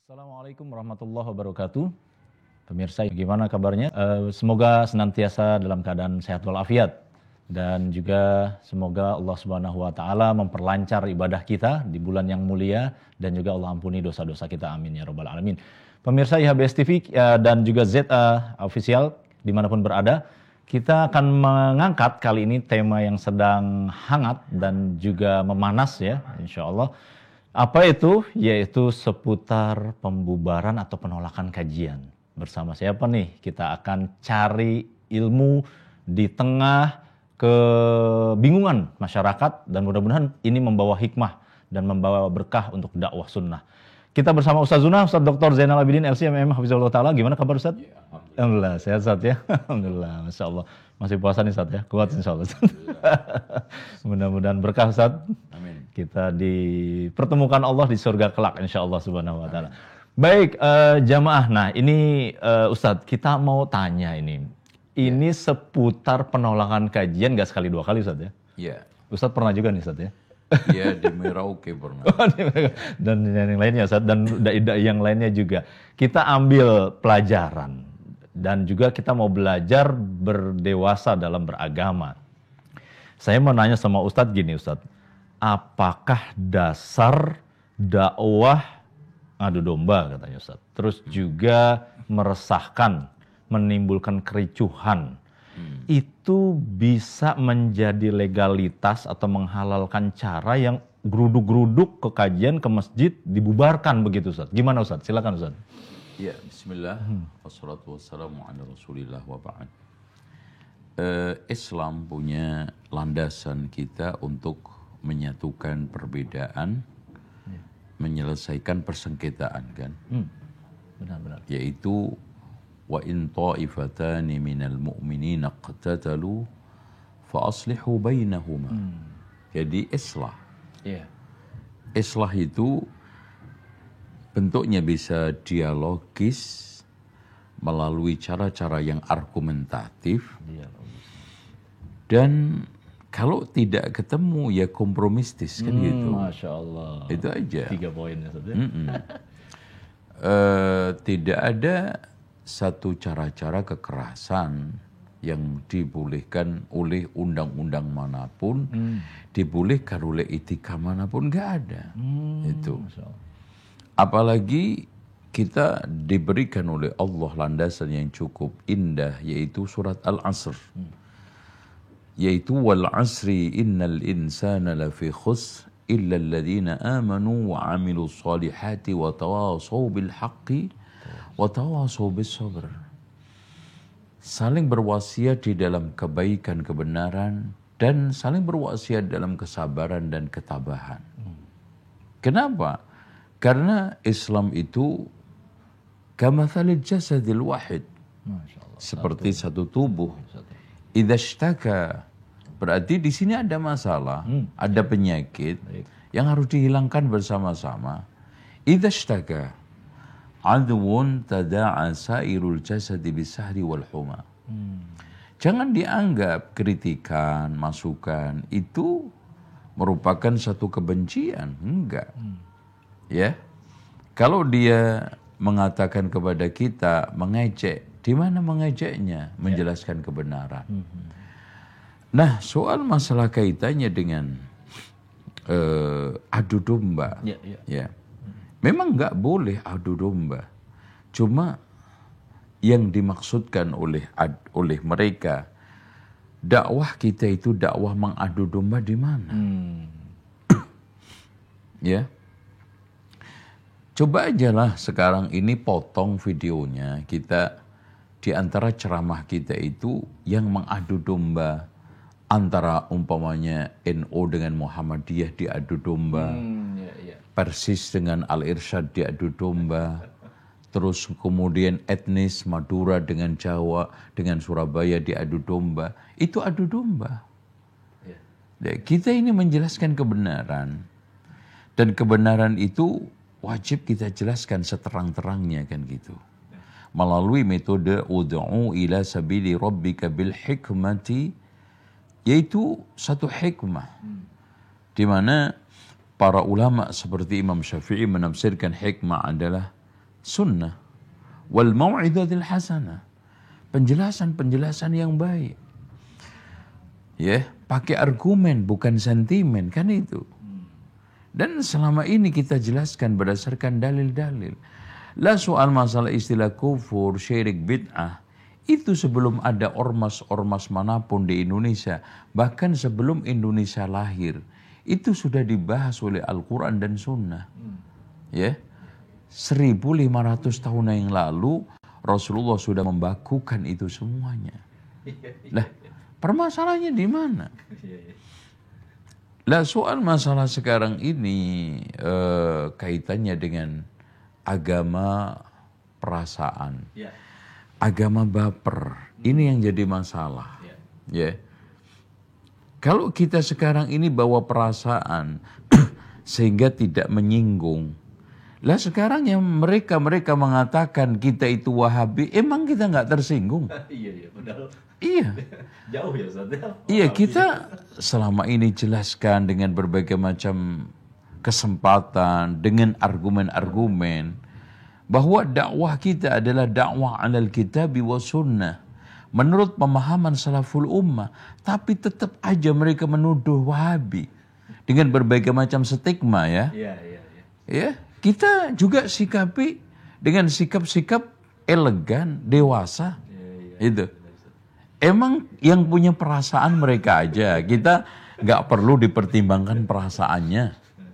Assalamualaikum warahmatullahi wabarakatuh. Pemirsa, gimana kabarnya? Semoga senantiasa dalam keadaan sehat walafiat. Dan juga semoga Allah Subhanahu wa Ta'ala memperlancar ibadah kita di bulan yang mulia. Dan juga Allah ampuni dosa-dosa kita. Amin ya Rabbal Alamin. Pemirsa IHBS TV dan juga ZA Official dimanapun berada, kita akan mengangkat kali ini tema yang sedang hangat dan juga memanas ya, insya Allah. Apa itu? Yaitu seputar pembubaran atau penolakan kajian. Bersama siapa nih? Kita akan cari ilmu di tengah kebingungan masyarakat dan mudah-mudahan ini membawa hikmah dan membawa berkah untuk dakwah sunnah. Kita bersama Ustaz Zuna, Ustaz Dr. Zainal Abidin LCMM Hafizahullah Ta'ala. Gimana kabar Ustaz? Ya, alhamdulillah, sehat Ustaz ya. Alhamdulillah, Masya Allah. Masih puasa nih Ustaz ya, kuat insya Allah. Mudah-mudahan berkah Ustaz. Amin. Kita dipertemukan Allah di surga kelak insya Allah subhanahu wa ta'ala. Baik, jamaah. Nah ini Ustadz, kita mau tanya ini. Ini seputar penolakan kajian gak sekali dua kali Ustadz ya? Iya. Ustadz pernah juga nih Ustadz ya? Iya, di Merauke pernah. Dan yang lainnya Ustadz, dan dai-dai yang lainnya juga. Kita ambil pelajaran. Dan juga kita mau belajar berdewasa dalam beragama. Saya mau nanya sama Ustadz gini Ustadz. Apakah dasar dakwah adu domba katanya Ustaz. Terus juga meresahkan, menimbulkan kericuhan. Itu bisa menjadi legalitas atau menghalalkan cara yang geruduk-geruduk ke kajian, ke masjid, dibubarkan begitu Ustaz. Gimana Ustaz? Silakan Ustaz. Ya, bismillah. Wassalatu wassalamu ala rasulillah wa ba'd. Islam punya landasan kita untuk menyatukan perbedaan, menyelesaikan persengketaan kan. Benar-benar. Yaitu wa in ta'ifatani minal mu'minina qatatalu fa aslihu bainahuma. Jadi islah. Yeah. Islah itu bentuknya bisa dialogis melalui cara-cara yang argumentatif. Dan kalau tidak ketemu ya kompromistis kan gitu. Masya Allah. Itu aja. 3 poin ya. Tidak ada satu cara-cara kekerasan yang dibolehkan oleh undang-undang manapun, dibolehkan oleh etika manapun, nggak ada. Itu. Apalagi kita diberikan oleh Allah landasan yang cukup indah, yaitu surat Al-Asr. Yaitu wal asri innal insana lafi khusr illa alladhina amanu wa amilus salihati wa tawasaw bil haqqi wa tawasaw bis sabr. Saling berwasiat di dalam kebaikan kebenaran dan saling berwasiat dalam kesabaran dan ketabahan. Kenapa? Karena Islam itu kamathalil jasadil wahid. Seperti satu tubuh. Idza ishtaka, berarti di sini ada masalah, ada penyakit yang harus dihilangkan bersama-sama. Idza ishtaka adwun tada'a sairul jasadi bisahri wal huma. Jangan dianggap kritikan, masukan itu merupakan satu kebencian, enggak. Ya. Kalau dia mengatakan kepada kita, mengejek, di mana mengejeknya? Menjelaskan kebenaran. Nah, soal masalah kaitannya dengan adu domba. Ya. Memang nggak boleh adu domba. Cuma yang dimaksudkan oleh mereka, dakwah kita itu dakwah mengadu domba di mana? Ya. Coba aja lah sekarang ini potong videonya, kita di antara ceramah kita itu yang mengadu domba antara umpamanya NU dengan Muhammadiyah diadu domba, Persis dengan Al-Irsyad diadu domba, terus kemudian etnis Madura dengan Jawa dengan Surabaya diadu domba, itu adu domba. Kita ini menjelaskan kebenaran dan kebenaran itu wajib kita jelaskan seterang-terangnya kan gitu. Melalui metode ud'u ila sabili rabbika bil hikmati, yaitu satu hikmah di mana para ulama seperti Imam Syafi'i menafsirkan hikmah adalah sunnah wal mau'izatil hasanah. Penjelasan-penjelasan yang baik. Ya, pakai argumen bukan sentimen, kan itu. Dan selama ini kita jelaskan berdasarkan dalil-dalil. Lah soal masalah istilah kufur, syirik, bid'ah, itu sebelum ada ormas-ormas manapun di Indonesia, bahkan sebelum Indonesia lahir, itu sudah dibahas oleh Al-Quran dan Sunnah. Ya, 1500 tahun yang lalu Rasulullah sudah membakukan itu semuanya. Lah, permasalahannya di mana? Lah soal masalah sekarang ini kaitannya dengan agama perasaan, agama baper. Ini yang jadi masalah. Ya. Kalau kita sekarang ini bawa perasaan sehingga tidak menyinggung. Lah sekarang yang mereka mengatakan kita itu Wahabi, emang kita nggak tersinggung? Iya, padahal. Iya. Jauh ya Ustaz. Iya, kita selama ini jelaskan dengan berbagai macam kesempatan, dengan argumen-argumen, bahwa dakwah kita adalah dakwah alal kitabi wa sunnah. Menurut pemahaman salaful ummah, tapi tetap aja mereka menuduh Wahabi. Dengan berbagai macam stigma ya. Ya, kita juga sikapi dengan sikap-sikap elegan, dewasa. Itu. Emang yang punya perasaan mereka aja. Kita nggak perlu dipertimbangkan perasaannya.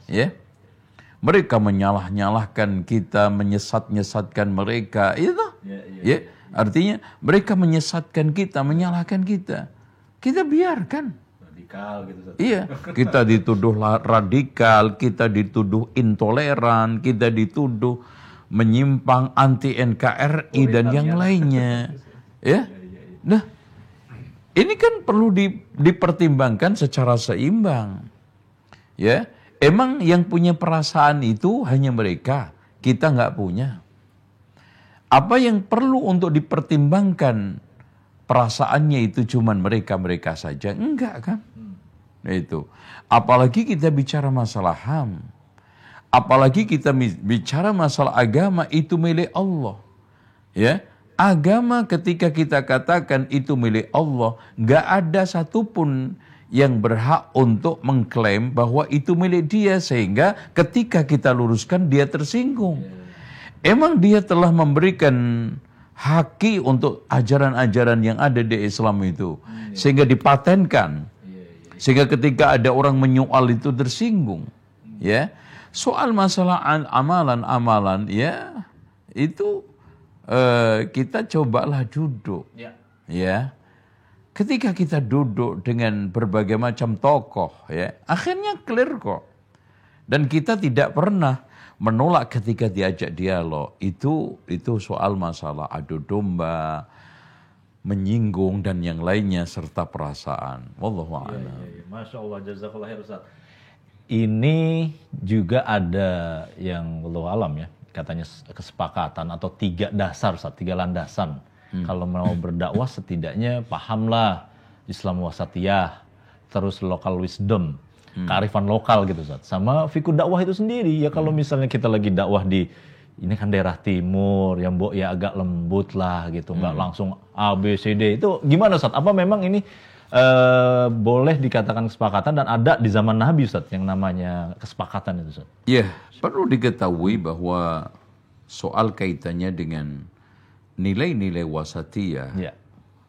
Ya. Mereka menyalah-nyalahkan kita, menyesat-nyesatkan mereka. Itu. Ya. Artinya mereka menyesatkan kita, menyalahkan kita. Kita biarkan. Radikal gitu. Iya, kita dituduh radikal, kita dituduh intoleran, kita dituduh menyimpang anti NKRI dan yang lainnya. Ya. Nah, ini kan perlu dipertimbangkan secara seimbang. Ya, emang yang punya perasaan itu hanya mereka, kita nggak punya. Apa yang perlu untuk dipertimbangkan perasaannya itu cuman mereka saja? Enggak kan? Nah itu. Apalagi kita bicara masalah HAM. Apalagi kita bicara masalah agama, itu milik Allah. Ya. Agama ketika kita katakan itu milik Allah, enggak ada satupun yang berhak untuk mengklaim bahwa itu milik dia, sehingga ketika kita luruskan dia tersinggung. Emang dia telah memberikan haki untuk ajaran-ajaran yang ada di Islam itu, sehingga dipatenkan, sehingga ketika ada orang menyoal itu tersinggung. Ya, soal masalah amalan-amalan, ya itu kita cobalah duduk. Ya, ketika kita duduk dengan berbagai macam tokoh, ya akhirnya clear kok. Dan kita tidak pernah menolak ketika diajak dialog. Itu soal masalah adu domba, menyinggung dan yang lainnya serta perasaan. Wallahu a'lam. Masya Allah, jazakallah khair Ustaz. Ini juga ada yang wallahu alam ya, katanya kesepakatan atau 3 dasar Ustaz, 3 landasan. Kalau mau berdakwah setidaknya pahamlah Islam wasatiyah, terus local wisdom, kearifan lokal gitu Ustaz. Sama fikih dakwah itu sendiri. Ya kalau misalnya kita lagi dakwah di ini kan daerah timur, yang ya agak lembut lah gitu, nggak langsung A, B, C, D. Itu gimana Ustaz? Apa memang ini boleh dikatakan kesepakatan dan ada di zaman Nabi Ustaz yang namanya kesepakatan itu Ustaz? Ya, perlu diketahui bahwa soal kaitannya dengan nilai-nilai wasatiyah,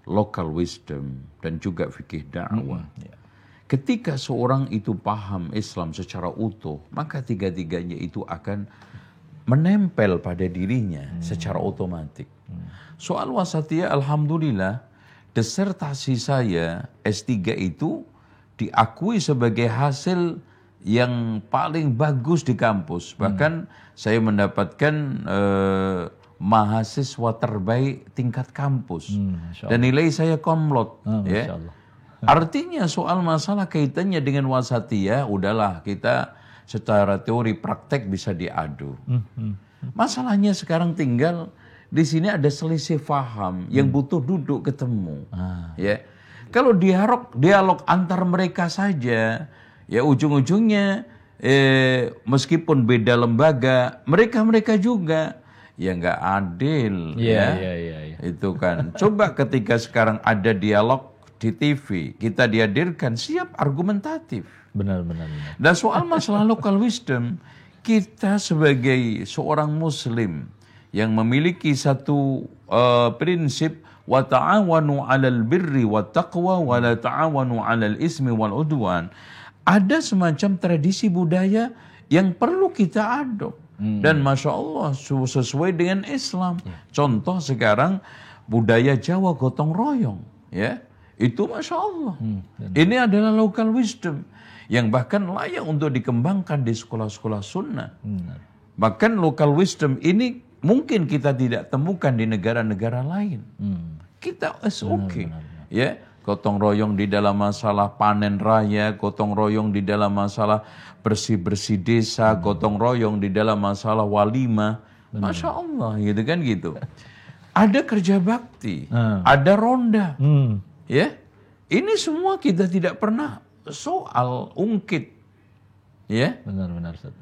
local wisdom, dan juga fikih dakwah. Ketika seorang itu paham Islam secara utuh, maka 3-tiganya itu akan menempel pada dirinya secara otomatis. Soal wasatiyah, alhamdulillah, disertasi saya S3 itu diakui sebagai hasil yang paling bagus di kampus. Bahkan saya mendapatkan mahasiswa terbaik tingkat kampus. Dan nilai saya komlot. Ya. Artinya soal masalah kaitannya dengan wasatiyah, udahlah kita secara teori praktek bisa diadu. Masalahnya sekarang tinggal di sini ada selisih paham yang butuh duduk ketemu. Ya, kalau dialog antar mereka saja, ya ujung-ujungnya meskipun beda lembaga, mereka juga ya nggak adil. Iya, Ya. iya. Itu kan. Coba ketika sekarang ada dialog di TV, kita dihadirkan siap argumentatif. Benar. Dan soal masalah local wisdom, kita sebagai seorang muslim yang memiliki satu prinsip wa ta'awanu 'alal birri wat taqwa wa la ta'awanu 'alal ismi wal udwan. Ada semacam tradisi budaya yang perlu kita adop. Dan Masya Allah sesuai dengan Islam. Contoh sekarang budaya Jawa gotong royong. Ya, itu Masya Allah. Ini adalah local wisdom yang bahkan layak untuk dikembangkan di sekolah-sekolah sunnah. Bahkan local wisdom ini mungkin kita tidak temukan di negara-negara lain. Kita okay. Ya, gotong royong di dalam masalah panen raya, gotong royong di dalam masalah bersih-bersih desa, gotong royong di dalam masalah walimah. Masya Allah, gitu kan gitu. Ada kerja bakti, ada ronda. Ya, ini semua kita tidak pernah soal ungkit. Ya, Benar Ustaz.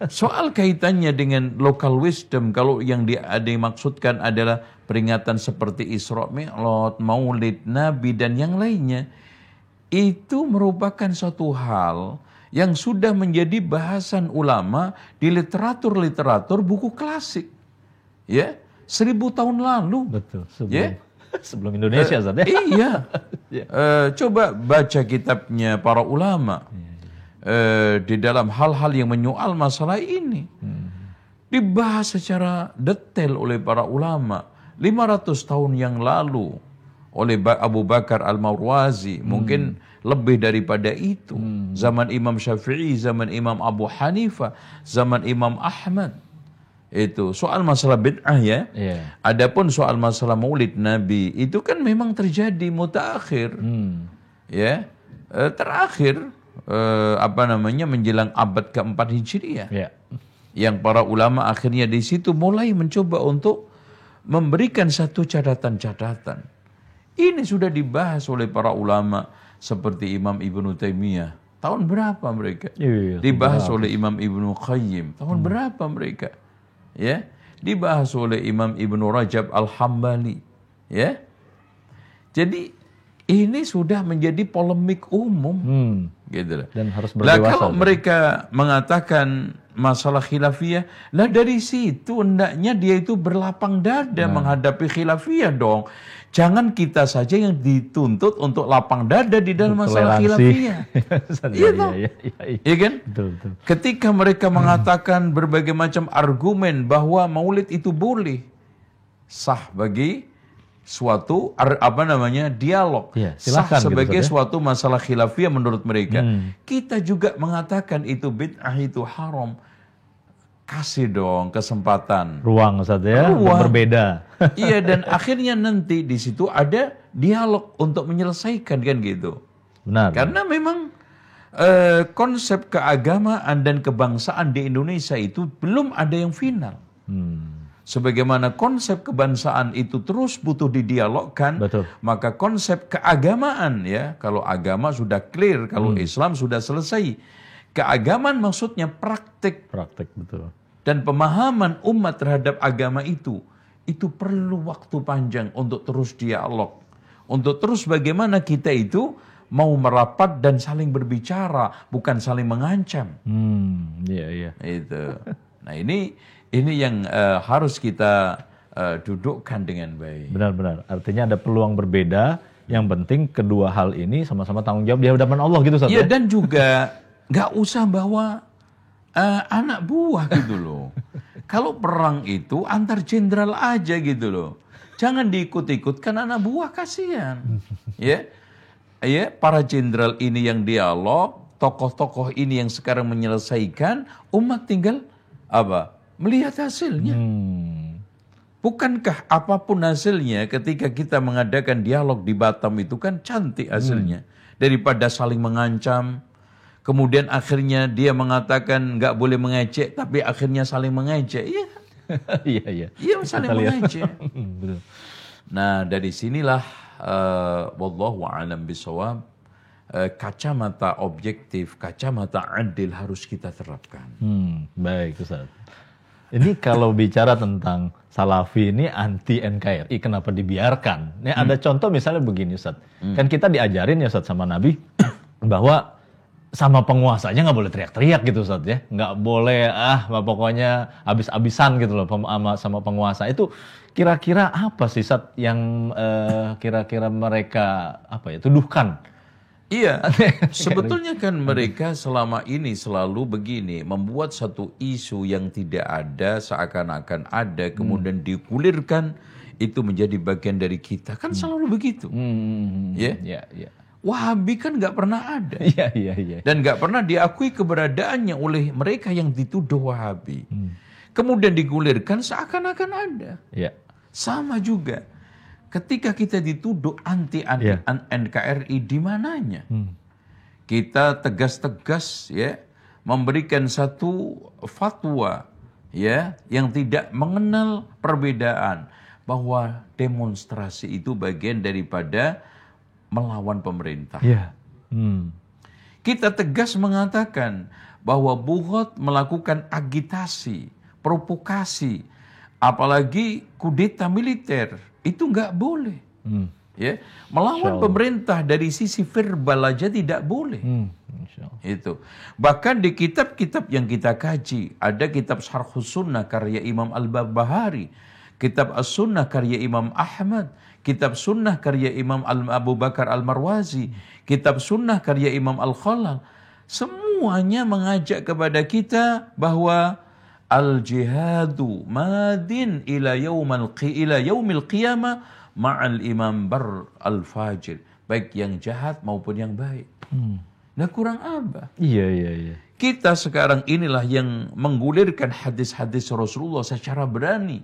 soal kaitannya dengan local wisdom, kalau yang dimaksudkan adalah peringatan seperti Isra Mi'raj, Maulid Nabi dan yang lainnya, itu merupakan suatu hal yang sudah menjadi bahasan ulama di literatur buku klasik. Ya, 1000 tahun lalu. Betul. Sebelum Ya? Indonesia Ustaz ya. Iya. Coba baca kitabnya para ulama. Di dalam hal-hal yang menyoal masalah ini. Dibahas secara detail oleh para ulama. 500 tahun yang lalu oleh Abu Bakar Al-Marwazi. Mungkin lebih daripada itu. Zaman Imam Syafi'i, zaman Imam Abu Hanifah, zaman Imam Ahmad. Itu soal masalah bid'ah ya. Adapun soal masalah Maulid Nabi itu kan memang terjadi mutaakhir. Ya. Terakhir menjelang abad keempat Hijriah. Yang para ulama akhirnya di situ mulai mencoba untuk memberikan satu catatan-catatan. Ini sudah dibahas oleh para ulama seperti Imam Ibnu Taimiyah. Tahun berapa mereka? Dibahas oleh Imam Ibnu Qayyim. Tahun berapa mereka? Ya, dibahas oleh Imam Ibnu Rajab Al-Hambali. Ya. Jadi ini sudah menjadi polemik umum. Gitu. Dan harus berdewasa. Kalau mereka mengatakan masalah khilafiyah, lah dari situ hendaknya dia itu berlapang dada menghadapi khilafiyah dong. Jangan kita saja yang dituntut untuk lapang dada di dalam masalah khilafiyah. Iya kan? Betul. Ketika mereka mengatakan berbagai macam argumen bahwa maulid itu boleh, sah bagi suatu dialog, sah sebagai suatu masalah khilafiyah menurut mereka. Kita juga mengatakan itu bid'ah, itu haram. Kasih dong kesempatan, ruang saja berbeda. Iya, dan akhirnya nanti di situ ada dialog untuk menyelesaikan kan gitu. Benar. Karena memang konsep keagamaan dan kebangsaan di Indonesia itu belum ada yang final. Sebagaimana konsep kebangsaan itu terus butuh didialogkan, maka konsep keagamaan ya, kalau agama sudah clear, kalau Islam sudah selesai. Keagamaan maksudnya praktik. Betul. Dan pemahaman umat terhadap agama itu perlu waktu panjang untuk terus dialog. Untuk terus bagaimana kita itu mau merapat dan saling berbicara, bukan saling mengancam. Iya. Itu. Nah ini yang harus kita dudukkan dengan baik. Benar. Artinya ada peluang berbeda. Yang penting kedua hal ini sama-sama tanggung jawab di hadapan Allah gitu Ustaz. Iya, dan juga nggak usah bawa anak buah gitu loh. Kalau perang itu antar jenderal aja gitu loh. Jangan diikut-ikutkan anak buah, kasihan. Ya, para jenderal ini yang dialog, tokoh-tokoh ini yang sekarang menyelesaikan, umat tinggal melihat hasilnya. Bukankah apapun hasilnya ketika kita mengadakan dialog di Batam itu kan cantik hasilnya. Daripada saling mengancam, kemudian akhirnya dia mengatakan nggak boleh mengejek, tapi akhirnya saling mengejek. Iya. Iya, saling mengejek. Nah, dari sinilah wallahu a'lam bishawab, kacamata objektif, kacamata adil harus kita terapkan. Baik Ustaz. Ini kalau bicara tentang Salafi ini anti NKRI, kenapa dibiarkan? Ini ada contoh misalnya begini, Ustaz. Kan kita diajarin ya Ustaz sama Nabi bahwa sama penguasa aja nggak boleh teriak-teriak gitu Ustaz ya. Nggak boleh pokoknya habis-habisan gitu loh sama penguasa. Itu kira-kira apa sih Ustaz yang kira-kira mereka tuduhkan? Iya, sebetulnya kan mereka selama ini selalu begini, membuat satu isu yang tidak ada seakan-akan ada, kemudian digulirkan, itu menjadi bagian dari kita. Kan selalu begitu. Ya. Wahabi kan nggak pernah ada. Iya. Dan nggak pernah diakui keberadaannya oleh mereka yang dituduh Wahabi. Kemudian digulirkan seakan-akan ada. Iya. Sama juga. Ketika kita dituduh anti NKRI, di mananya? Kita tegas-tegas ya memberikan satu fatwa ya yang tidak mengenal perbedaan, bahwa demonstrasi itu bagian daripada melawan pemerintah. Iya. Kita tegas mengatakan bahwa Buhut melakukan agitasi, provokasi, apalagi kudeta militer. Itu nggak boleh. Ya, melawan pemerintah dari sisi verbal aja tidak boleh. Itu. Bahkan di kitab-kitab yang kita kaji, ada kitab Syarhus Sunnah karya Imam Al-Barbahari, kitab As-Sunnah karya Imam Ahmad, kitab Sunnah karya Imam Abu Bakar Al-Marwazi, kitab Sunnah karya Imam Al-Khalal. Semuanya mengajak kepada kita bahwa al-jihadu madin ila yaumil qiyamah ma'al imam bar al-fajir. Baik yang jahat maupun yang baik. Nah kurang apa? Iya. Kita sekarang inilah yang menggulirkan hadis-hadis Rasulullah secara berani.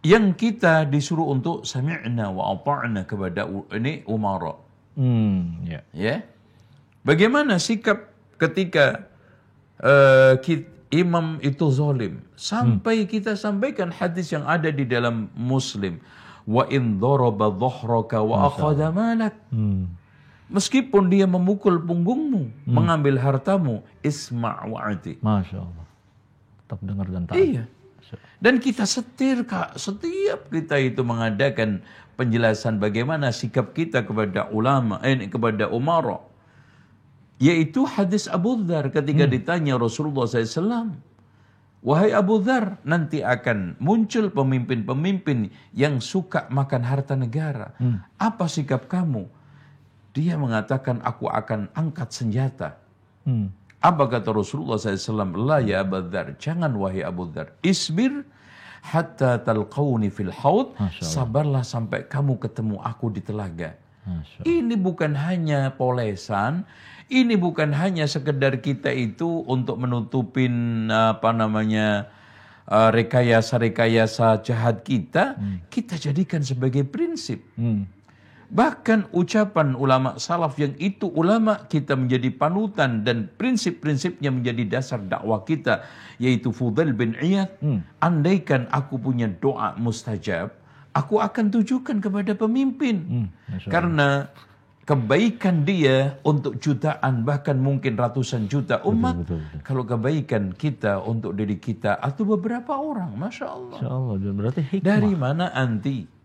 Yang kita disuruh untuk sami'na wa ata'na kepada ini umara. Ya. Bagaimana sikap ketika imam itu zalim, sampai kita sampaikan hadis yang ada di dalam Muslim, wa in daraba dhahraka wa akhadha malak, meskipun dia memukul punggungmu, mengambil hartamu, isma' wa'ati. Masya Allah, tetap dengar dan taat. Iya. Dan kita setir Kak, setiap kita itu mengadakan penjelasan bagaimana sikap kita kepada ulama, kepada umara. Yaitu hadis Abu Dzar ketika ditanya Rasulullah SAW, wahai Abu Dzar, nanti akan muncul pemimpin-pemimpin yang suka makan harta negara. Apa sikap kamu? Dia mengatakan, aku akan angkat senjata. Apa kata Rasulullah SAW? La ya Abu Dzar, jangan wahai Abu Dzar. Isbir hatta talqawni fil haud. Sabarlah sampai kamu ketemu aku di telaga. Ini bukan hanya polesan, ini bukan hanya sekedar kita itu untuk menutupin rekayasa-rekayasa jahat kita, kita jadikan sebagai prinsip. Bahkan ucapan ulama salaf yang itu ulama kita menjadi panutan dan prinsip-prinsipnya menjadi dasar dakwah kita, yaitu Fudail bin Iyad, andaikan aku punya doa mustajab, aku akan tujukan kepada pemimpin. Karena kebaikan dia untuk jutaan, bahkan mungkin ratusan juta umat. Betul. Kalau kebaikan kita untuk diri kita atau beberapa orang, Masya Allah. Masya Allah, berarti hikmah. Dari mana anti?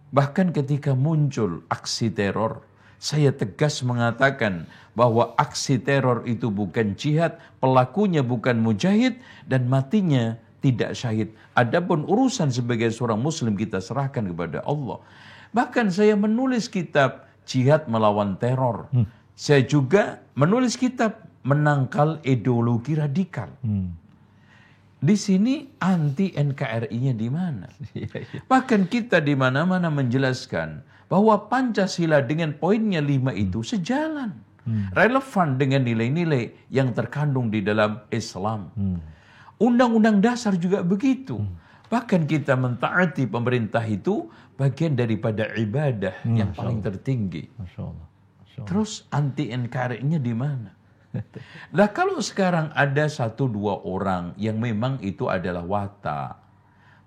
Bahkan ketika muncul aksi teror, saya tegas mengatakan bahwa aksi teror itu bukan jihad, pelakunya bukan mujahid, dan matinya tidak syahid. Adapun urusan sebagai seorang muslim kita serahkan kepada Allah. Bahkan saya menulis kitab Jihad Melawan Teror. Saya juga menulis kitab Menangkal Ideologi Radikal. Di sini anti NKRI-nya di mana? Bahkan kita di mana-mana menjelaskan bahwa Pancasila dengan poinnya 5 itu sejalan. Relevan dengan nilai-nilai yang terkandung di dalam Islam. Undang-undang dasar juga begitu. Bahkan kita mentaati pemerintah itu bagian daripada ibadah yang paling tertinggi. Masya Allah. Terus anti NKRI-nya di mana? Lah kalau sekarang ada 1-2 orang yang memang itu adalah wata,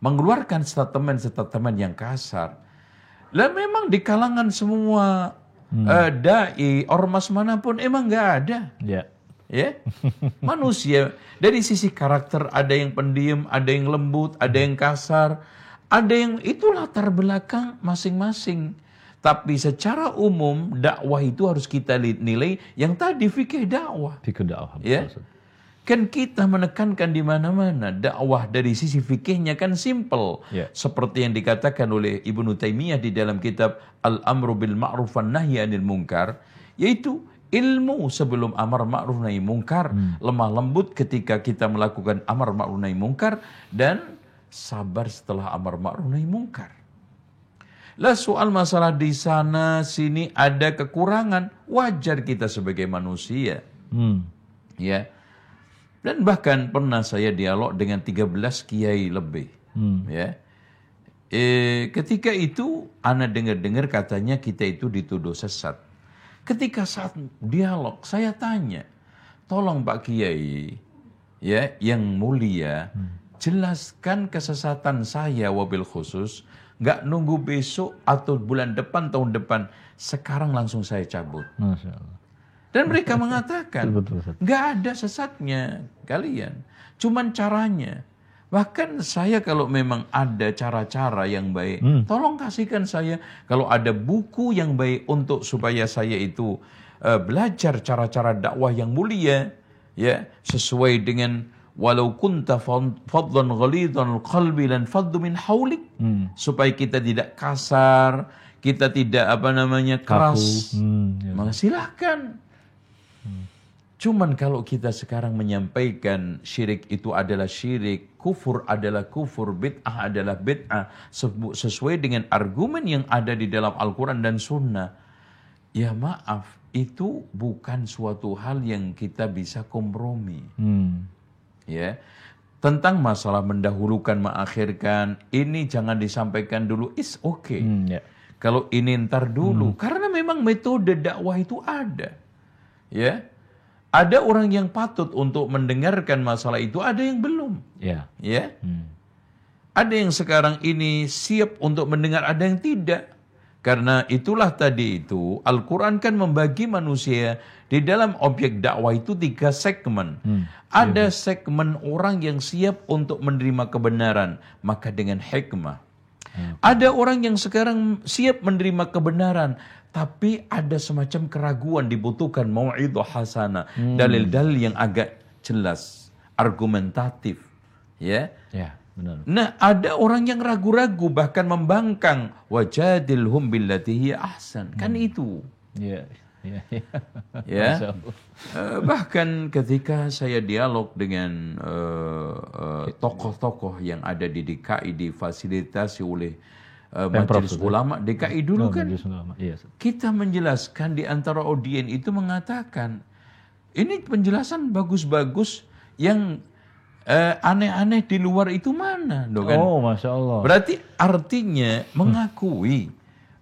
mengeluarkan statement-statement yang kasar, lah memang di kalangan semua dai, ormas manapun emang nggak ada. Ya. Ya, manusia dari sisi karakter ada yang pendiam, ada yang lembut, ada yang kasar, ada yang itu latar belakang masing-masing. Tapi secara umum dakwah itu harus kita nilai yang tadi fikih dakwah. Fikih dakwah. Ya, kan kita menekankan di mana-mana dakwah dari sisi fikihnya kan simple. Ya. Seperti yang dikatakan oleh Ibnu Taimiyah di dalam kitab Al-Amru bil Ma'ruf wan Nahyi 'anil Munkar, yaitu ilmu sebelum amar ma'ruf nahi mungkar, lemah lembut ketika kita melakukan amar ma'ruf nahi mungkar, dan sabar setelah amar ma'ruf nahi mungkar. Lah soal masalah di sana sini ada kekurangan, wajar kita sebagai manusia. Ya. Dan bahkan pernah saya dialog dengan 13 kiai lebih. Ya. Ketika itu ana dengar-dengar katanya kita itu dituduh sesat. Ketika saat dialog, saya tanya, tolong Pak Kiai, ya, yang mulia, jelaskan kesesatan saya wabil khusus, nggak nunggu besok atau bulan depan, tahun depan, sekarang langsung saya cabut. Masya Allah. Dan mereka mengatakan, Betul. nggak ada sesatnya kalian, cuman caranya. Bahkan saya kalau memang ada cara-cara yang baik, tolong kasihkan saya. Kalau ada buku yang baik untuk supaya saya itu belajar cara-cara dakwah yang mulia, ya, sesuai dengan walau kunta fadlan ghalidhan qalbi lan faddu min haulik, supaya kita tidak kasar, kita tidak keras. Maka silahkan. Cuman kalau kita sekarang menyampaikan syirik itu adalah syirik, kufur adalah kufur, bid'ah adalah bid'ah, sesuai dengan argumen yang ada di dalam Al-Quran dan Sunnah, ya maaf, itu bukan suatu hal yang kita bisa kompromi. Ya, tentang masalah mendahulukan, mengakhirkan, ini jangan disampaikan dulu, is okay. Kalau ini ntar dulu, karena memang metode dakwah itu ada. Ya. Ada orang yang patut untuk mendengarkan masalah itu, ada yang belum. Ya. Ada yang sekarang ini siap untuk mendengar, ada yang tidak. Karena itulah tadi itu, Al-Quran kan membagi manusia di dalam objek dakwah itu 3 segmen. Ada segmen orang yang siap untuk menerima kebenaran, maka dengan hikmah. Ada orang yang sekarang siap menerima kebenaran, tapi ada semacam keraguan, dibutuhkan mau'idhah hasanah, dalil-dalil yang agak jelas, argumentatif, ya. Ya, benar. Nah, ada orang yang ragu-ragu bahkan membangkang, wajadilhum billati hiya ahsan. Kan itu. Ya. Bahkan ketika saya dialog dengan tokoh-tokoh yang ada di DKI, difasilitasi oleh Majelis Ulama DKI dulu kan, kita menjelaskan di antara audien itu mengatakan, ini penjelasan bagus-bagus, yang aneh-aneh di luar itu mana? Kan? Oh, Masya Allah. Berarti artinya mengakui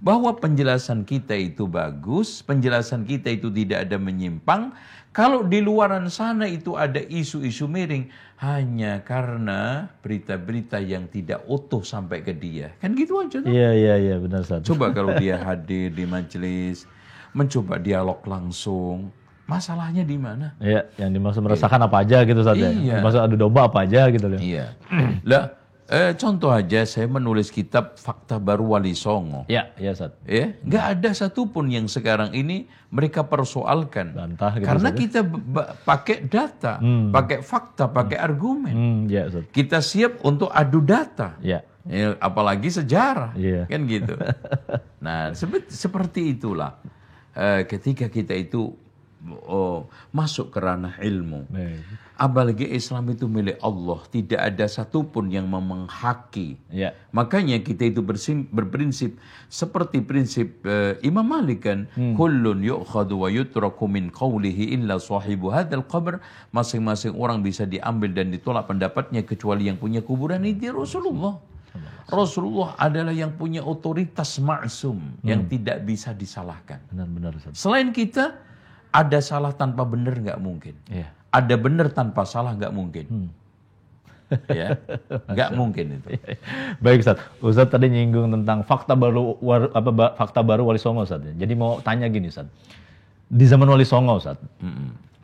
bahwa penjelasan kita itu bagus, penjelasan kita itu tidak ada menyimpang. Kalau di luaran sana itu ada isu-isu miring, hanya karena berita-berita yang tidak utuh sampai ke dia. Kan gitu aja. Iya, benar Ustaz. Coba kalau dia hadir di majelis, mencoba dialog langsung, masalahnya di mana? Iya, yang dimaksud merasakan apa aja gitu Ustaz. Iya. Dimaksud adu domba apa aja gitu loh. Iya. Lah, contoh aja saya menulis kitab Fakta Baru Wali Songo. Iya Ustaz. Ya, nggak ada satupun yang sekarang ini mereka persoalkan. Bantah gitu, karena Ustaz. kita pakai data, pakai fakta, pakai argumen. Iya Ustaz. Kita siap untuk adu data. Iya. Ya, apalagi sejarah. Iya. Kan gitu. Nah, seperti itulah. Ketika kita itu masuk ke ranah ilmu. Apalagi Islam itu milik Allah, tidak ada satupun yang menghaki. Makanya kita itu berprinsip seperti prinsip Imam Malik kan, kullun yu'khadu wa yutraku min qawlihi illa sahibu hadzal qabr. Masing-masing orang bisa diambil dan ditolak pendapatnya kecuali yang punya kuburan ini Rasulullah. Rasulullah adalah yang punya otoritas maksum yang tidak bisa disalahkan. Benar-benar Ustaz. Selain kita, ada salah tanpa benar nggak mungkin. Iya. Ada benar tanpa salah nggak mungkin. Ya, nggak mungkin itu. Baik Ustaz. Ustaz tadi nyinggung tentang fakta baru Wali Songo Ustaz. Jadi mau tanya gini Ustaz. Di zaman Wali Songo Ustaz,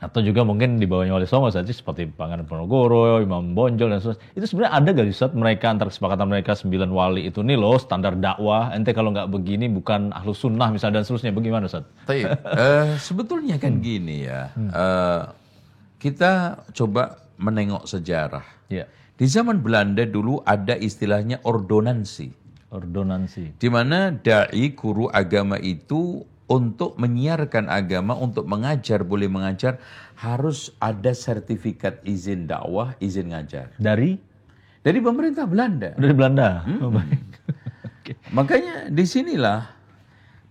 Atau juga mungkin di bawahnya Wali Songo saja seperti Pangeran Ponorogo, Imam Bonjol dan seterusnya. Itu sebenarnya ada gak Ustaz mereka antara kesepakatan mereka 9 wali itu nih loh standar dakwah. Ente kalau nggak begini bukan ahlus sunnah misalnya dan seterusnya. Bagaimana Ustaz? Sebetulnya kan gini ya. Kita coba menengok sejarah. Ya. Di zaman Belanda dulu ada istilahnya ordonansi. Ordonansi. Di mana dai guru agama itu untuk menyiarkan agama, untuk mengajar, boleh mengajar, harus ada sertifikat izin dakwah, izin ngajar. Dari Pemerintah Belanda. Dari Belanda. Oh, baik. Okay. Makanya disinilah,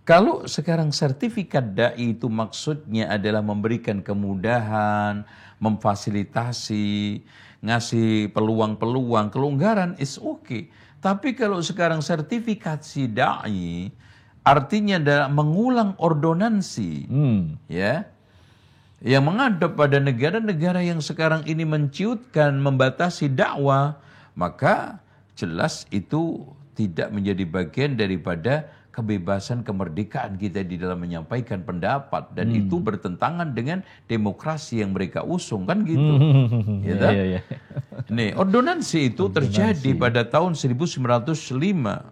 kalau sekarang sertifikat dai itu maksudnya adalah memberikan kemudahan, memfasilitasi, ngasih peluang-peluang, kelonggaran, is okay. Tapi kalau sekarang sertifikasi dai, artinya adalah mengulang ordonansi, ya, yang menghadap pada negara-negara yang sekarang ini menciutkan, membatasi dakwah, maka jelas itu tidak menjadi bagian daripada kebebasan kemerdekaan kita di dalam menyampaikan pendapat, dan itu bertentangan dengan demokrasi yang mereka usung, kan gitu. Iya. Nih, ordonansi itu terjadi pada tahun 1905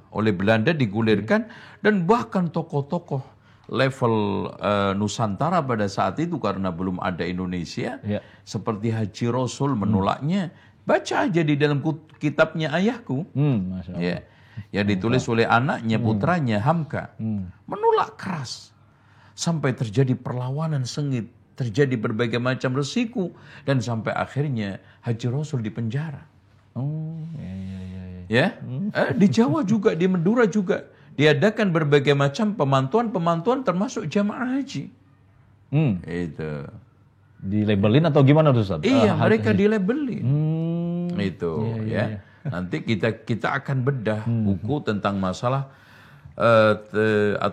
oleh Belanda, digulirkan, dan bahkan tokoh-tokoh level Nusantara pada saat itu, karena belum ada Indonesia, seperti Haji Rasul menolaknya. Baca aja di dalam kitabnya Ayahku. Masya Allah. Ya. Yang ditulis oleh anaknya, putranya Hamka, menolak keras sampai terjadi perlawanan sengit, terjadi berbagai macam resiko, dan sampai akhirnya Haji Rasul dipenjara. Di Jawa juga, di Madura juga diadakan berbagai macam pemantuan termasuk jamaah haji. Itu Dilabelin atau gimana tuh Ustaz? Iya, mereka dilabelin. Itu ya. Nanti kita akan bedah buku tentang masalah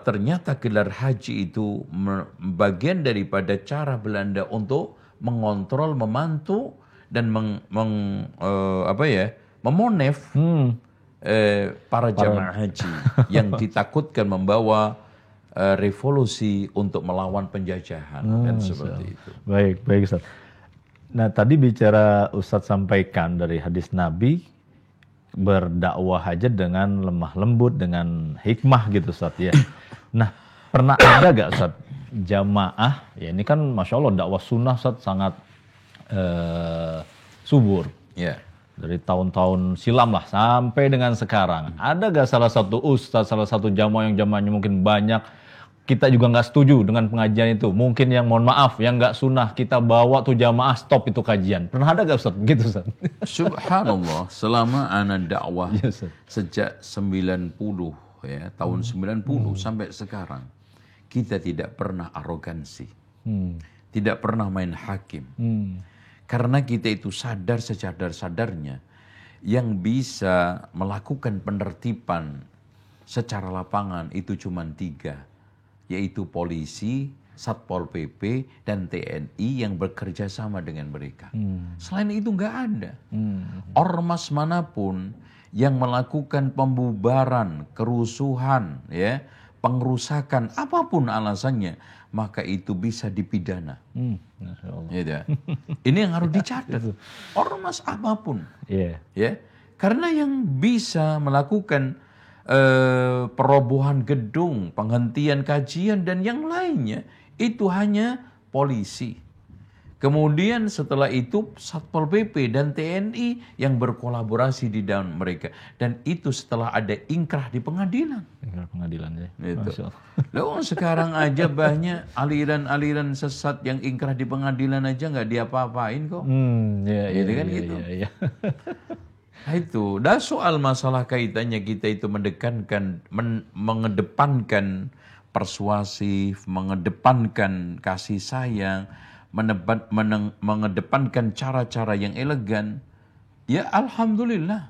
ternyata gelar haji itu bagian daripada cara Belanda untuk mengontrol, memantu, dan memonef para jamaah haji yang ditakutkan membawa revolusi untuk melawan penjajahan, dan seperti itu. Baik Ustaz. Nah, tadi bicara Ustaz sampaikan dari hadis Nabi, berdakwah aja dengan lemah lembut, dengan hikmah gitu Ustaz ya. Nah, pernah ada gak Ustaz jamaah, ya ini kan Masya Allah dakwah sunnah Ustaz sangat subur. Ya. Dari tahun-tahun silam lah sampai dengan sekarang. Ada gak salah satu ustaz, salah satu jamaah yang jamaahnya mungkin banyak, kita juga nggak setuju dengan pengajian itu. Mungkin yang mohon maaf, yang nggak sunnah, kita bawa tuh jamaah stop itu kajian. Pernah ada nggak Ustaz? Gitu Ustaz. Subhanallah, selama ana dakwah sejak 90 ya, tahun 90 sampai sekarang, kita tidak pernah arogansi. Tidak pernah main hakim. Karena kita itu sadar sesadar-sadarnya yang bisa melakukan penertiban secara lapangan itu cuma 3. Yaitu polisi, Satpol PP, dan TNI yang bekerja sama dengan mereka. Selain itu nggak ada. Ormas manapun yang melakukan pembubaran, kerusuhan, ya, pengerusakan, apapun alasannya, maka itu bisa dipidana. Ya, ini yang harus dicatat. Ormas apapun, ya, karena yang bisa melakukan perobohan gedung, penghentian kajian, dan yang lainnya itu hanya polisi. Kemudian setelah itu Satpol PP dan TNI yang berkolaborasi di dalam mereka. Dan itu setelah ada ingkrah di pengadilan. Ingkrah pengadilan ya. Itu. Loh, sekarang aja banyak aliran-aliran sesat yang ingkrah di pengadilan aja nggak diapa-apain kok. Gitu kan gitu. Nah itu, dah soal masalah kaitannya kita itu mengedepankan persuasif, mengedepankan kasih sayang, mengedepankan cara-cara yang elegan. Ya Alhamdulillah,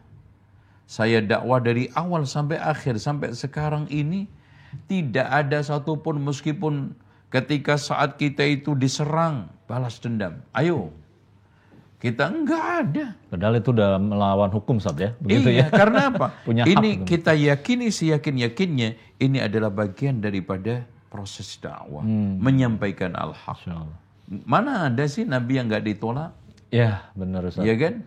saya dakwah dari awal sampai akhir, sampai sekarang ini, tidak ada satupun meskipun ketika saat kita itu diserang, balas dendam. Ayo. Kita enggak ada. Padahal itu udah melawan hukum Ustaz ya. Begitu iya, ya. Karena apa? Punya ini hak, kita yakini seyakin-yakinnya ini adalah bagian daripada proses dakwah, menyampaikan al-haq. Mana ada sih Nabi yang nggak ditolak? Ya, benar Ustaz. Ya kan?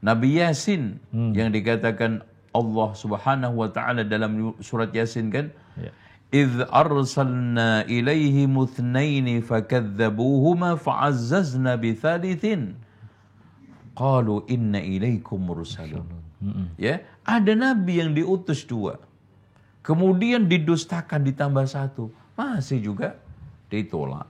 Nabi Yasin yang dikatakan Allah Subhanahu wa taala dalam surat Yasin kan? Ya. إذ أرسلنا إليهم اثنين فكذبوهما فعززنا بثالث قالوا إن إليكم مرسلون. Ya, ada nabi yang diutus 2. Kemudian didustakan ditambah 1. Masih juga ditolak.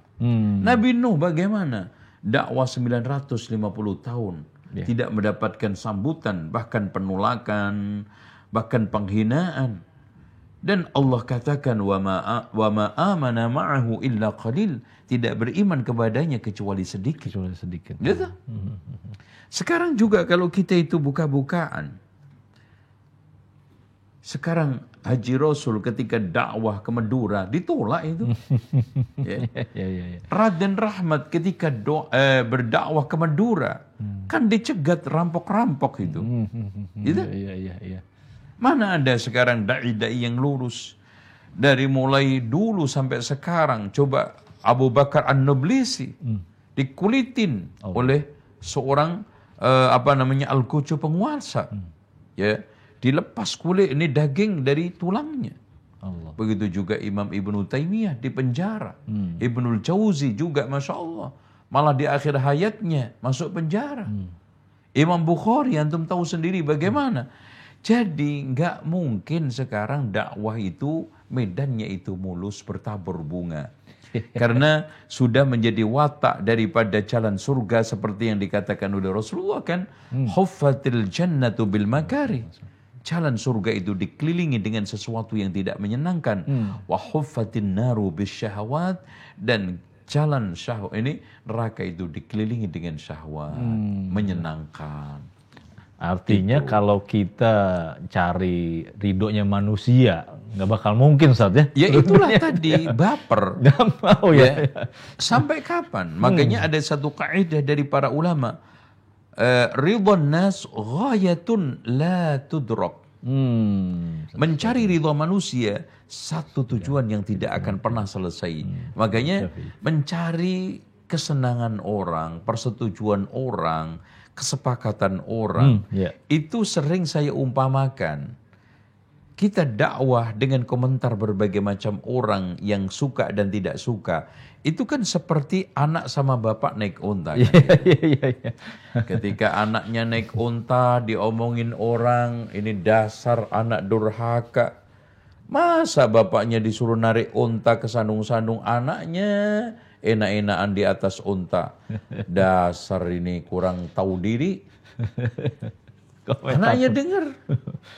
Nabi Nuh bagaimana? Dakwah 950 tahun. Tidak mendapatkan sambutan, bahkan penolakan, bahkan penghinaan. Dan Allah katakan wa ma amana ma'ahu illa qalil, tidak beriman kepadanya kecuali sedikit. Gitu. Sekarang juga kalau kita itu buka-bukaan. Sekarang Haji Rasul ketika dakwah ke Madura ditolak itu. Ya. Raden Rahmat ketika berdakwah ke Madura kan dicegat rampok-rampok itu. Gitu? Iya. Mana ada sekarang dai-dai yang lurus. Dari mulai dulu sampai sekarang. Coba Abu Bakar An-Nablisi dikulitin oleh seorang Al-Kucu penguasa. Ya, dilepas kulit, ini daging dari tulangnya. Allah. Begitu juga Imam Ibnu Taimiyah di penjara. Ibnul Jauzi juga Masya Allah. Malah di akhir hayatnya masuk penjara. Imam Bukhari antum tahu sendiri bagaimana. Jadi nggak mungkin sekarang dakwah itu medannya itu mulus bertabur bunga. Karena sudah menjadi watak daripada jalan surga seperti yang dikatakan oleh Rasulullah kan. Huffatil jannatu bil makari. Jalan surga itu dikelilingi dengan sesuatu yang tidak menyenangkan. Wa huffatin naru bis syahwat. Dan jalan syahwat ini, neraka itu dikelilingi dengan syahwat. Menyenangkan. Artinya kalau kita cari ridhonya manusia, nggak bakal mungkin Ustaz ya. Ya itulah tadi, baper. Oh ya. Sampai kapan? Makanya ada satu kaidah dari para ulama. Ridwan nas ghayatun la tudrak. Mencari ridha manusia, satu tujuan yang tidak akan pernah selesai. Makanya mencari kesenangan orang, persetujuan orang, kesepakatan orang, itu sering saya umpamakan. Kita dakwah dengan komentar berbagai macam orang yang suka dan tidak suka. Itu kan seperti anak sama bapak naik unta. Kan? Ketika anaknya naik unta, diomongin orang, ini dasar anak durhaka. Masa bapaknya disuruh narik unta ke sandung-sandung anaknya? Enak-enakan di atas unta. Dasar ini kurang tahu diri. Anaknya dengar.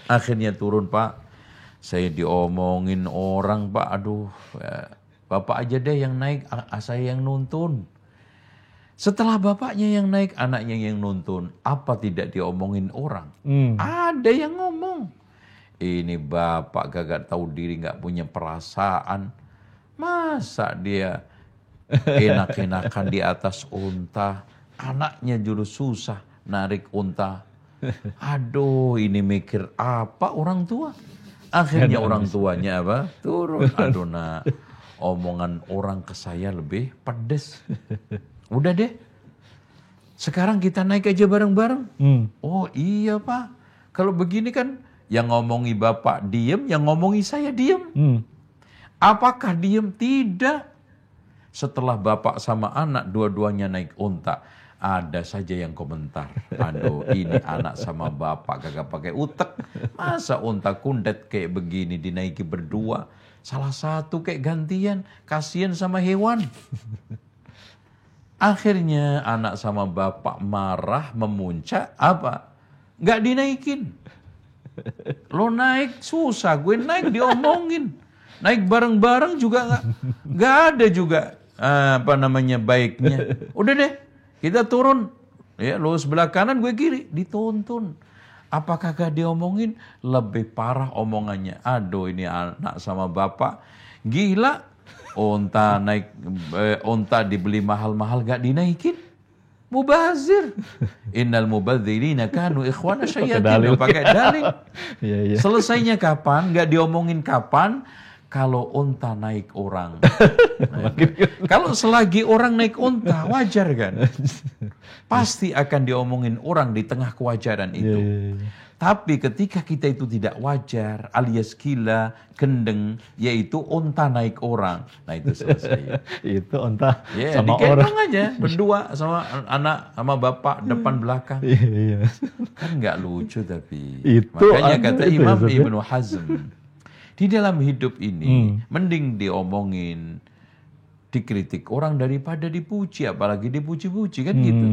Akhirnya turun, Pak. Saya diomongin orang, Pak. Aduh, bapak aja deh yang naik, saya yang nuntun. Setelah bapaknya yang naik, anaknya yang nuntun. Apa tidak diomongin orang? Ada yang ngomong. Ini bapak gak tahu diri, gak punya perasaan. Masa dia enak-enakan di atas unta, anaknya juru susah narik unta. Aduh, ini mikir apa orang tua? Akhirnya orang tuanya apa? Turun. Aduh, nak, omongan orang ke saya lebih pedes. Udah deh, sekarang kita naik aja bareng-bareng. Oh iya Pak, kalau begini kan yang ngomongi bapak diem, yang ngomongi saya diem. Apakah diem? Tidak. Setelah bapak sama anak dua-duanya naik unta, ada saja yang komentar. Aduh, ini anak sama bapak kagak pakai utek. Masa unta kundet kayak begini dinaiki berdua? Salah satu kayak gantian, kasihan sama hewan. Akhirnya anak sama bapak marah, memuncak, apa? Nggak dinaikin. Lo naik susah, gue naik diomongin. Naik bareng-bareng juga nggak ada juga baiknya. Udah deh, kita turun. Ya, lo sebelah kanan, gue kiri, dituntun. Apakah gak diomongin? Lebih parah omongannya. Aduh, ini anak sama bapak gila. Unta dibeli mahal-mahal gak dinaikin. Mubazir. Innal mubadzirina kanu ikhwana syayatin. Pakai dalil. Selesainya kapan? Gak diomongin kapan? kalau unta naik orang. Nah, kalau selagi orang naik unta, wajar kan? Pasti akan diomongin orang di tengah kewajaran itu. Tapi ketika kita itu tidak wajar, alias gila, gendeng, yaitu unta naik orang. Nah itu selesai. Itu unta sama orang aja, berdua sama anak, sama bapak, depan belakang. Kan nggak lucu tapi. Makanya kata Imam Ibnu Hazm, di dalam hidup ini, mending diomongin, dikritik orang daripada dipuji, apalagi dipuji-puji kan gitu.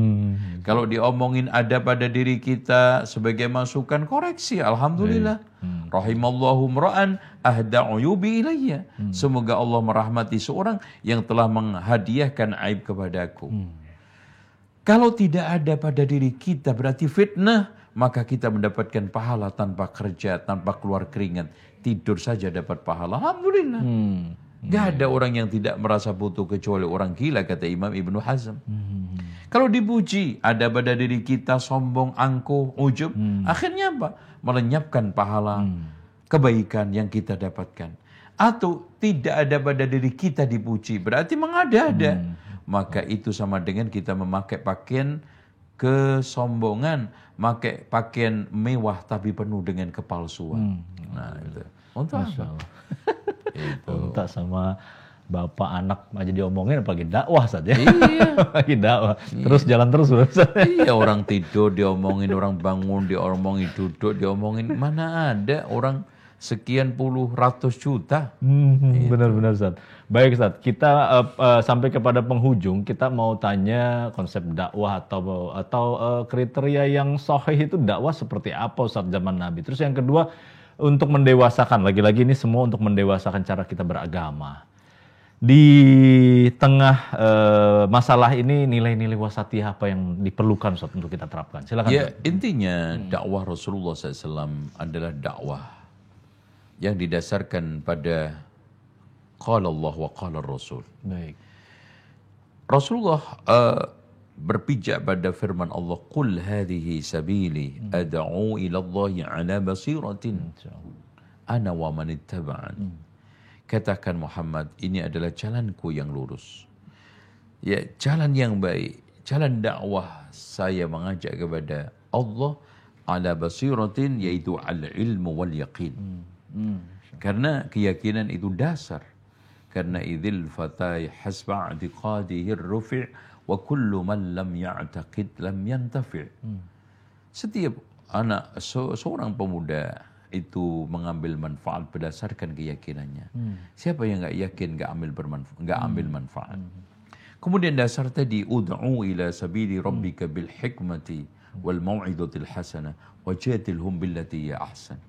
Kalau diomongin ada pada diri kita sebagai masukan, koreksi, alhamdulillah. Rahimallahu mra'an ahda uyubi ilayya. Semoga Allah merahmati seorang yang telah menghadiahkan aib kepadaku. Kalau tidak ada pada diri kita berarti fitnah, maka kita mendapatkan pahala tanpa kerja, tanpa keluar keringat. Tidur saja dapat pahala, alhamdulillah. Gak ada orang yang tidak merasa butuh kecuali orang gila, kata Imam Ibnu Hazm. Kalau dipuji, ada pada diri kita sombong, angkuh, ujub, akhirnya apa? Melenyapkan pahala kebaikan yang kita dapatkan. Atau tidak ada pada diri kita dipuji, berarti mengada-ada. Maka itu sama dengan kita memakai pakaian kesombongan, memakai pakaian mewah tapi penuh dengan kepalsuan. Nah itu. Untuk apa? Unta sama bapak anak aja diomongin apalagi dakwah saja. Iya. Apalagi dakwah. Terus jalan terus. Iya, orang tidur diomongin, orang bangun diomongin, duduk diomongin. Mana ada orang sekian puluh ratus juta. Benar-benar Ustaz. Baik Ustaz, kita sampai kepada penghujung, kita mau tanya konsep dakwah atau kriteria yang sahih itu dakwah seperti apa Ustaz zaman Nabi. Terus yang kedua, untuk mendewasakan, lagi-lagi ini semua untuk mendewasakan cara kita beragama. Di tengah masalah ini nilai-nilai wasatiyah apa yang diperlukan Ustaz untuk kita terapkan? Silakan. Ya, intinya dakwah Rasulullah SAW adalah dakwah yang didasarkan pada qala Allah wa qala Rasul. Baik. Rasulullah berpijak pada firman Allah, qul hadhihi sabili ad'u ila Allah ala basiratin ana wa man ittaba'an. Katakan Muhammad, ini adalah jalanku yang lurus. Ya, jalan yang baik, jalan dakwah saya mengajak kepada Allah ala basiratin, yaitu al ilmu wal yaqin. Karena keyakinan itu dasar. Karena idzil fatai hasba i'tiqadihi ar-rufi' wa kullu man lam ya'taqid lam yantafi'. Setiap anak seorang pemuda itu mengambil manfaat berdasarkan keyakinannya. Siapa yang enggak yakin enggak ambil manfaat. Kemudian dasar tadi, ud'u ila sabili rabbika bil hikmati wal mau'izatil hasanah wajadilhum billati ya ahsan.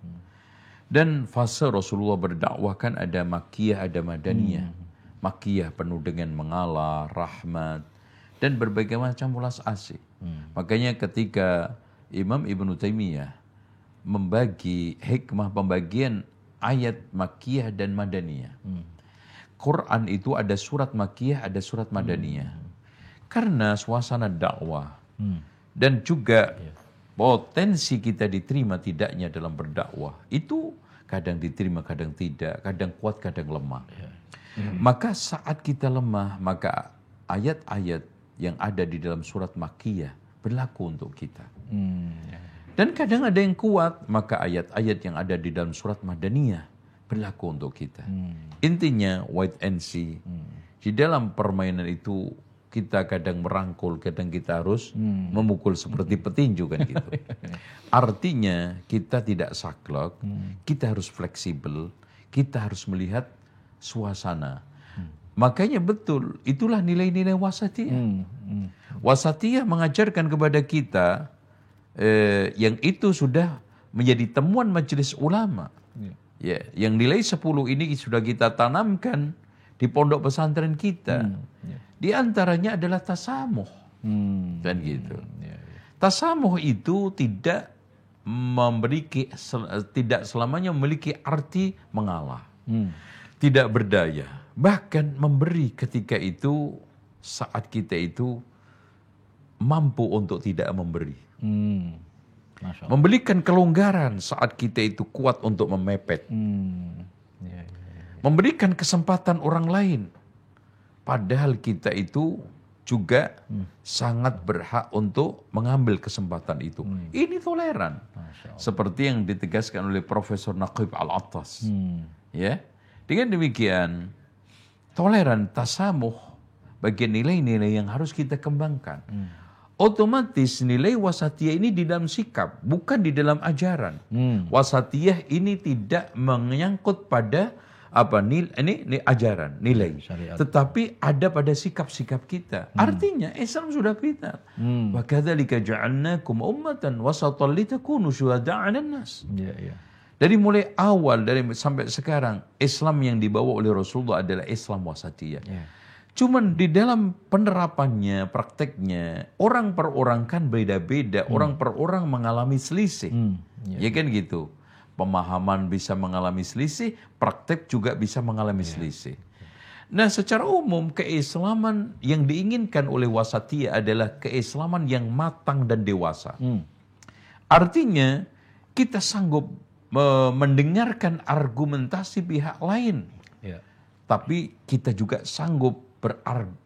Dan fase Rasulullah berdakwah kan ada makkiyah, ada madaniyah. Makkiyah penuh dengan mengalah, rahmat, dan berbagai macam ulas asih. Makanya ketika Imam Ibnu Taimiyah membagi hikmah pembagian ayat makkiyah dan madaniyah. Quran itu ada surat makkiyah, ada surat madaniyah. Karena suasana dakwah dan juga potensi kita diterima tidaknya dalam berdakwah itu kadang diterima, kadang tidak, kadang kuat, kadang lemah. Maka saat kita lemah, maka ayat-ayat yang ada di dalam surat makkiyah berlaku untuk kita. Dan kadang ada yang kuat, maka ayat-ayat yang ada di dalam surat madaniyah berlaku untuk kita. Intinya wait and see. Di dalam permainan itu kita kadang merangkul, kadang kita harus memukul seperti petinju kan gitu. Artinya kita tidak saklek, kita harus fleksibel, kita harus melihat suasana. Makanya betul, itulah nilai-nilai wasatiyah. Wasatiyah mengajarkan kepada kita yang itu sudah menjadi temuan majelis ulama. Ya, yang nilai 10 ini sudah kita tanamkan di pondok pesantren kita. Di antaranya adalah tasamuh. Dan gitu. Tasamuh itu tidak tidak selamanya memiliki arti mengalah. Tidak berdaya. Bahkan memberi ketika itu saat kita itu mampu untuk tidak memberi. Memberikan kelonggaran saat kita itu kuat untuk memepet. Memberikan kesempatan orang lain. Padahal kita itu juga sangat berhak untuk mengambil kesempatan itu. Ini toleran. Seperti yang ditegaskan oleh Profesor Naqib Al-Attas. Ya. Dengan demikian, toleran, tasamuh, bagian nilai-nilai yang harus kita kembangkan. Otomatis nilai wasatiyah ini di dalam sikap, bukan di dalam ajaran. Wasatiyah ini tidak menyangkut pada ini ajaran, nilai. Syariat. Tetapi ada pada sikap-sikap kita. Artinya Islam sudah pintar. Wa kadzalika ja'alnakum ummatan wasatan litakunu syuhada'a 'alan nas. Dari mulai awal sampai sekarang Islam yang dibawa oleh Rasulullah adalah Islam wasatiyah. Cuman di dalam penerapannya, prakteknya, orang per orang kan beda-beda, orang per orang mengalami selisih. Ya kan gitu. Pemahaman bisa mengalami selisih, praktek juga bisa mengalami selisih. Nah, secara umum keislaman yang diinginkan oleh wasatiyah adalah keislaman yang matang dan dewasa. Artinya kita sanggup mendengarkan argumentasi pihak lain. Tapi kita juga sanggup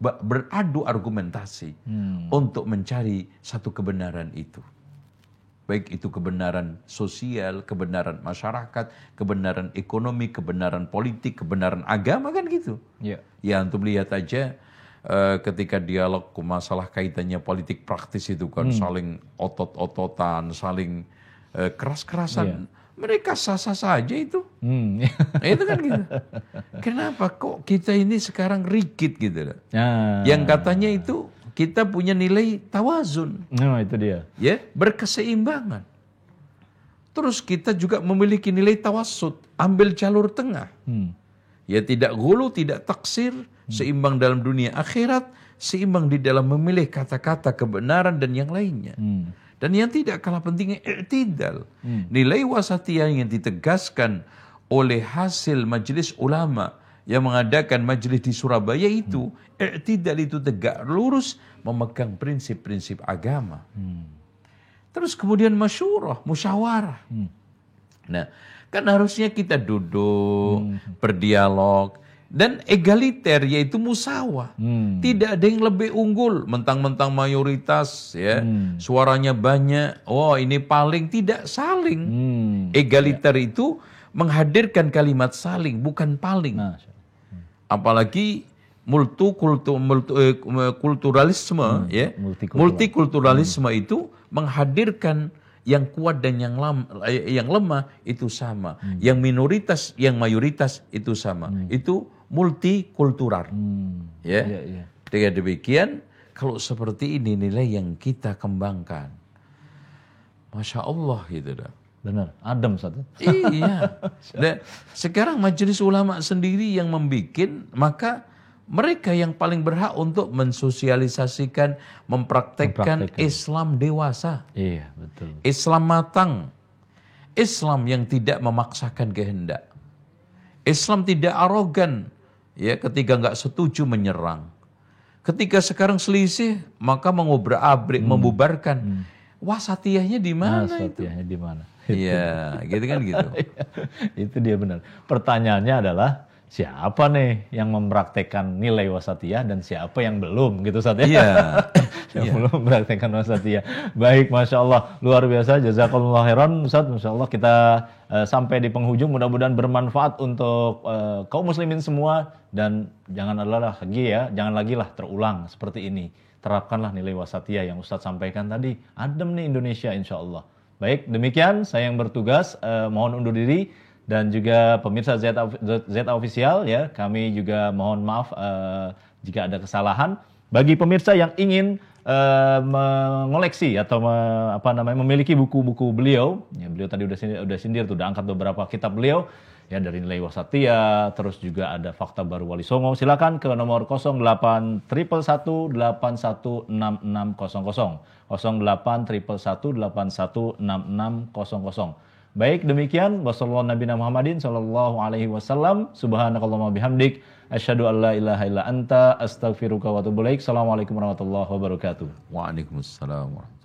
beradu argumentasi untuk mencari satu kebenaran itu. Baik itu kebenaran sosial, kebenaran masyarakat, kebenaran ekonomi, kebenaran politik, kebenaran agama, kan gitu. Ya, untuk lihat aja ketika dialog masalah kaitannya politik praktis itu kan saling otot-ototan, saling keras-kerasan. Mereka sah-sah saja itu. Itu kan gitu. Kenapa kok kita ini sekarang rigid gitu? Yang katanya itu kita punya nilai tawazun. Itu dia. Ya, berkeseimbangan. Terus kita juga memiliki nilai tawassut, ambil jalur tengah. Ya, tidak ghulu, tidak taksir, seimbang dalam dunia akhirat, seimbang di dalam memilih kata-kata kebenaran dan yang lainnya. Dan yang tidak kalah pentingnya i'tidal. Nilai wasatiyah yang ditegaskan oleh hasil majelis ulama yang mengadakan majelis di Surabaya itu, i'tidal itu tegak lurus memegang prinsip-prinsip agama. Terus kemudian masyurah, musyawarah. Nah, kan harusnya kita duduk, berdialog, dan egaliter, yaitu musawah. Tidak ada yang lebih unggul, mentang-mentang mayoritas, ya, suaranya banyak, oh ini paling, tidak saling. Egaliter itu menghadirkan kalimat saling, bukan paling. Apalagi multikulturalisme, ya, multikulturalisme itu menghadirkan yang kuat dan yang lemah itu sama, yang minoritas, yang mayoritas itu sama, itu multikultural. Dengan demikian, kalau seperti ini nilai yang kita kembangkan, masya Allah gitu dah. Benar, adem satu. Iya. Dan sekarang majelis ulama sendiri yang membikin, maka mereka yang paling berhak untuk mensosialisasikan, mempraktekkan Islam dewasa. Iya, betul. Islam matang. Islam yang tidak memaksakan kehendak. Islam tidak arogan. Ya, ketika nggak setuju menyerang. Ketika sekarang selisih, maka mengobrak-abrik, membubarkan. Wasatiyahnya di mana itu? Wasatiyahnya di mana? Iya, gitu kan gitu. Itu dia benar. Pertanyaannya adalah siapa nih yang mempraktekkan nilai wasatiyah dan siapa yang belum gitu Ustaz ya? Iya. Yang belum mempraktekkan wasatiyah. Baik, Masya Allah. Luar biasa. Jazakallah khairan Ustaz. Masya Allah kita sampai di penghujung. Mudah-mudahan bermanfaat untuk kaum muslimin semua. Dan jangan lagi lah terulang seperti ini. Terapkanlah nilai wasatiyah yang Ustaz sampaikan tadi. Adem nih Indonesia insya Allah. Baik, demikian saya yang bertugas. Mohon undur diri. Dan juga pemirsa ZA Official ya, kami juga mohon maaf jika ada kesalahan. Bagi pemirsa yang ingin mengoleksi atau memiliki buku-buku beliau, ya beliau tadi udah sindir tuh, udah angkat beberapa kitab beliau ya, dari nilai wasatiyah, terus juga ada fakta baru Wali Songo. Silakan ke nomor 0811816600 0811816600. Baik, demikian wasallallahu nabiyana Muhammadin sallallahu alaihi wasallam. Subhanakallahumma bihamdik asyhadu an la ilaha illa anta astaghfiruka wa atubu ilaik. Assalamualaikum warahmatullahi wabarakatuh. Waalaikumsalam warahmatullahi wabarakatuh.